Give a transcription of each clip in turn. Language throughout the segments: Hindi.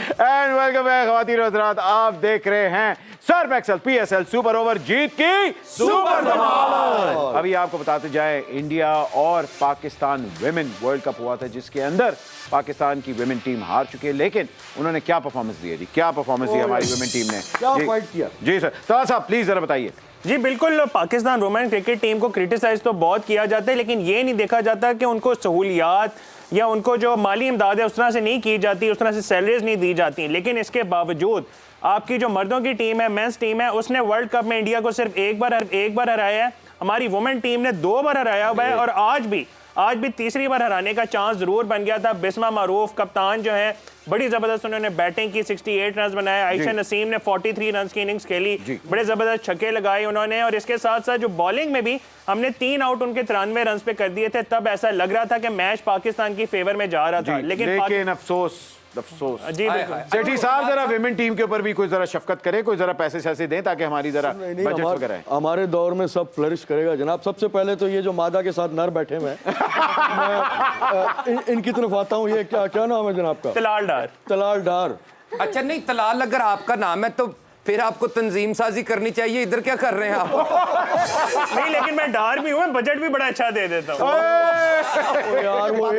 एंड वेलकम बैक ख्वातीन और हज़रात, आप देख रहे हैं Surf Excel PSL super over जीत की सुपर धमाल। अभी आपको बताते जाए, इंडिया और पाकिस्तान विमेन वर्ल्ड कप हुआ था जिसके अंदर पाकिस्तान की विमेन टीम हार चुकी है, लेकिन उन्होंने क्या परफॉर्मेंस दी थी, क्या परफॉर्मेंस दी हमारी विमेन टीम ने, क्या फाइट किया। जी सर, ताहा साहब प्लीज जरा बताइए। जी बिल्कुल, पाकिस्तान वुमेन क्रिकेट टीम को क्रिटिसाइज तो बहुत किया जाता है, लेकिन ये नहीं देखा जाता कि उनको सहूलियात या उनको जो माली इमदाद है उस तरह से नहीं की जाती, उस तरह से सैलरीज नहीं दी जाती। लेकिन इसके बावजूद आपकी जो मर्दों की टीम है, मेंस टीम है, उसने वर्ल्ड कप में इंडिया को सिर्फ एक बार हराया है। हमारी वुमेन टीम ने 2 बार हराया हुआ है और आज भी तीसरी बार हराने का चांस जरूर बन गया था। बिस्मा मारूफ कप्तान जो है, बड़ी जबरदस्त उन्होंने बैटिंग की, 68 रन बनाए। आयशा नसीम ने 43 रन की इनिंग्स खेली, बड़े जबरदस्त छक्के लगाए उन्होंने। और इसके साथ साथ जो बॉलिंग में भी हमने 3 आउट उनके 93 रन पे कर दिए थे। तब ऐसा लग रहा था कि मैच पाकिस्तान की फेवर में जा रहा था, लेकिन अफसोस जी बिल्कुल। सेठी साहब जरा विमेन टीम के ऊपर भी कोई जरा शफकत करे, कोई जरा पैसे शैसे दें ताकि हमारी जरा बजट वगैरह है। हमारे दौर में सब फ्लरिश करेगा जनाब। सबसे पहले तो ये जो मादा के साथ नर बैठे हुए हैं मैं इनकी तरफ आता हूँ। ये क्या नाम है जनाब का? तलाल डार। अच्छा नहीं, तलाल अगर आपका नाम है तो फिर आपको तंजीम साजी करनी चाहिए। इधर क्या कर रहे हैं आप? नहीं, लेकिन मैं डार भी हूँ, बजट भी बड़ा अच्छा दे देता हूँ। यार वो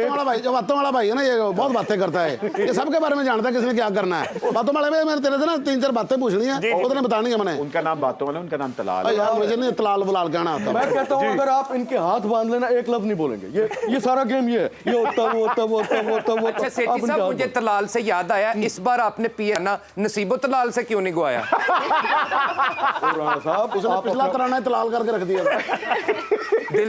बातों वाला भाई है ना, ये बहुत बातें करता है, ये सबके बारे में जानता है किसने क्या करना है। बातों वाले में मैंने तेरे से ना 3-4 बातें पूछनी है, उतने बतानी है मैंने। उनका नाम बातों वाला, उनका नाम तलाल है। यार मुझे नहीं तलाल वलाल कहना आता। मैं कहता हूँ अगर आप इनके हाथ बांध लेना एक लफ्ज नहीं बोलेंगे। ये सारा गेम ये है, ये होता। अच्छा सेठी साहब, मुझे तलाल से याद आया, इस बार आपने पिया ना नसीबो तलाल से क्यों नहीं गवाया? साहब उसने पिछला तराना तलाल करके रख दिया।